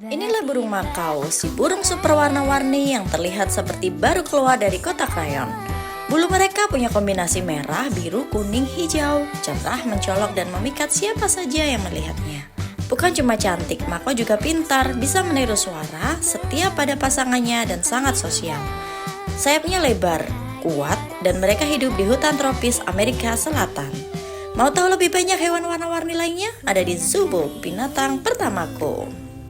Inilah burung makau, si burung super warna-warni yang terlihat seperti baru keluar dari kotak rayon. Bulu mereka punya kombinasi merah, biru, kuning, hijau, cerah, mencolok dan memikat siapa saja yang melihatnya. Bukan cuma cantik, makau juga pintar, bisa meniru suara, setia pada pasangannya dan sangat sosial. Sayapnya lebar, kuat, dan mereka hidup di hutan tropis Amerika Selatan. Mau tahu lebih banyak hewan warna-warni lainnya? Ada di Zoo Book, binatang pertamaku.